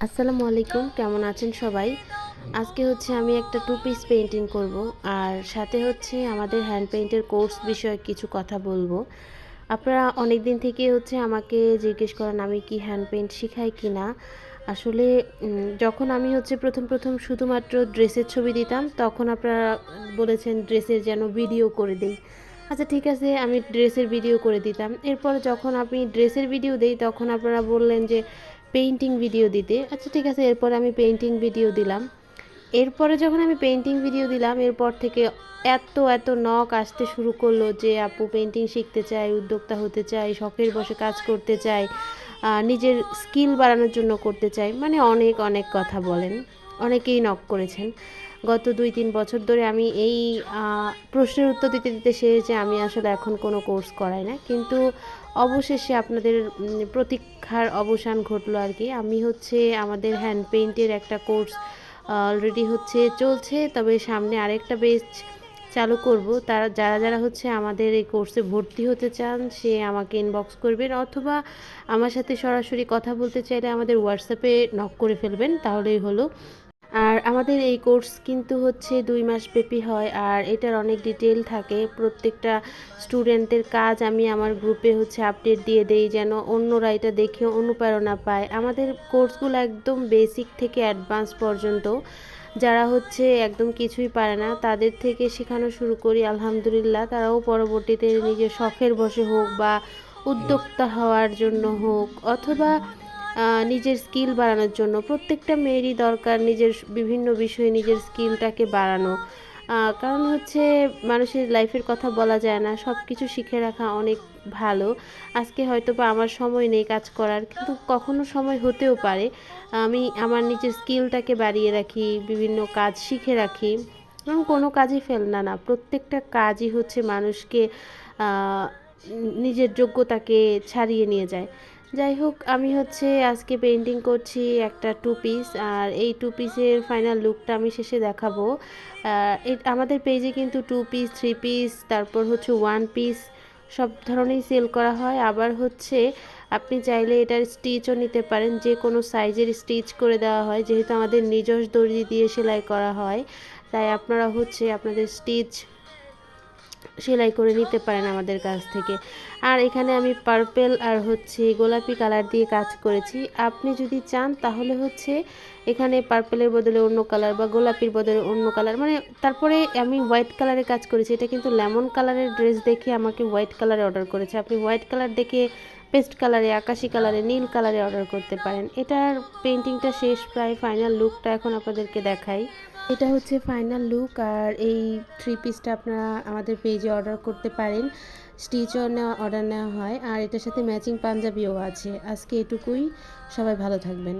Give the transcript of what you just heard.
আসসালামু আলাইকুম, কেমন আছেন সবাই? আজকে হচ্ছে আমি একটা টু পিস পেইন্টিং করব, আর সাথে হচ্ছে আমাদের হ্যান্ড পেইন্টের কোর্স বিষয়ে কিছু কথা বলবো। আপনারা অনেক দিন থেকে হচ্ছে আমাকে জিজ্ঞেস করেন আমি কি হ্যান্ড পেইন্ট শিখাই কি না। আসলে যখন আমি হচ্ছে প্রথম শুধুমাত্র ড্রেসের ছবি দিতাম, তখন আপনারা বলেছেন ড্রেসের যেন ভিডিও করে দেই। আচ্ছা ঠিক আছে, আমি ড্রেসের ভিডিও করে দিতাম। এরপর যখন আমি ড্রেসের ভিডিও দেই, তখন আপনারা বললেন যে পেইন্টিং ভিডিও দিতে। আচ্ছা ঠিক আছে, এরপরে আমি পেইন্টিং ভিডিও দিলাম। এরপরে যখন আমি পেইন্টিং ভিডিও দিলাম, এরপর থেকে এত নক আসতে শুরু করলো যে আপু পেইন্টিং শিখতে চাই, উদ্যোক্তা হতে চাই, শখের বসে কাজ করতে চাই, নিজের স্কিল বাড়ানোর জন্য করতে চাই, মানে অনেক অনেক কথা বলেন। অনেকেই নক করেছেন। গত ২-৩ বছর ধরে আমি এই প্রশ্নের উত্তর দিতে দিতে যে আমি আসলে এখন কোনো কোর্স করাই না, কিন্তু অবশেষে আপনাদের প্রতীক্ষার অবসান ঘটলো আর কি। আমি হচ্ছে আমাদের হ্যান্ড পেইন্টের একটা কোর্স অলরেডি হচ্ছে চলছে, তবে সামনে আরেকটা ব্যাচ চালু করব। তারা যারা হচ্ছে আমাদের এই কোর্সে ভর্তি হতে চান, সে আমাকে ইনবক্স করবেন, অথবা আমার সাথে সরাসরি কথা বলতে চাইলে আমাদের হোয়াটসঅ্যাপে নক করে ফেলবেন, তাহলেই হলো। আর আমাদের এই কোর্স কিন্তু হচ্ছে ২ মাস ব্যাপী হয়, আর এটার অনেক ডিটেল থাকে। প্রত্যেকটা স্টুডেন্টের কাজ আমি আমার গ্রুপে হচ্ছে আপডেট দিয়ে দেই, যেন অন্যরা এটা দেখে অনুপ্রেরণা পায়। আমাদের কোর্সগুলো একদম বেসিক থেকে অ্যাডভান্স পর্যন্ত। যারা হচ্ছে একদম কিছুই পারে না, তাদের থেকে শেখানো শুরু করি, আলহামদুলিল্লাহ তারাও পরবর্তীতে নিজের শখের বশে হোক বা উদ্যোক্তা হওয়ার জন্য হোক, অথবা নিজের স্কিল বাড়ানোর জন্য। প্রত্যেকটা মেয়েরই দরকার নিজের বিভিন্ন বিষয়ে নিজের স্কিলটাকে বাড়ানো। কারণ হচ্ছে মানুষের লাইফের কথা বলা যায় না, সব কিছু শিখে রাখা অনেক ভালো। আজকে হয়তো বা আমার সময় নেই কাজ করার, কিন্তু কখনো সময় হতেও পারে। আমি আমার নিজের স্কিলটাকে বাড়িয়ে রাখি, বিভিন্ন কাজ শিখে রাখি। কারণ কোনো কাজই ফেলনা না, প্রত্যেকটা কাজই হচ্ছে মানুষকে নিজের যোগ্যতাকে ছাড়িয়ে নিয়ে যায়। যাই হোক, আমি হচ্ছে আজকে পেইন্টিং করছি একটা টু পিস, আর এই টু পিসের ফাইনাল লুকটা আমি শেষে দেখাবো। আমাদের পেজে কিন্তু টু পিস, থ্রি পিস, তারপর হচ্ছে ওয়ান পিস সব ধরনেরই সেল করা হয়। আবার হচ্ছে আপনি চাইলে এটার স্টিচও নিতে পারেন, যে কোনো সাইজের স্টিচ করে দেওয়া হয়, যেহেতু আমাদের নিজস্ব দর্জি দিয়ে সেলাই করা হয়, তাই আপনারা হচ্ছে আপনাদের স্টিচ সেলাই করে নিতে পারেন আমাদের কাছ থেকে। আর এখানে আমি পার্পেল আর হচ্ছে গোলাপি কালার দিয়ে কাজ করেছি। আপনি যদি চান তাহলে হচ্ছে এখানে পার্পেলের বদলে অন্য কালার বা গোলাপির বদলে অন্য কালার, মানে তারপরে আমি হোয়াইট কালারে কাজ করেছি। এটা কিন্তু লেমন কালারের ড্রেস দেখে আমাকে হোয়াইট কালারে অর্ডার করেছে। আপনি হোয়াইট কালার দেখে পেস্ট কালারে, আকাশি কালারে, নীল কালারে অর্ডার করতে পারেন। এটার পেইন্টিংটা শেষ, প্রায় ফাইনাল লুকটা এখন আপনাদেরকে দেখাই। এটা হচ্ছে ফাইনাল লুক, আর এই থ্রি পিসটা আপনারা আমাদের পেজে অর্ডার করতে পারেন। স্টিচও অর্ডার নেওয়া হয়, আর এটার সাথে ম্যাচিং পাঞ্জাবিও আছে। আজকে এটুকুই, সবাই ভালো থাকবেন।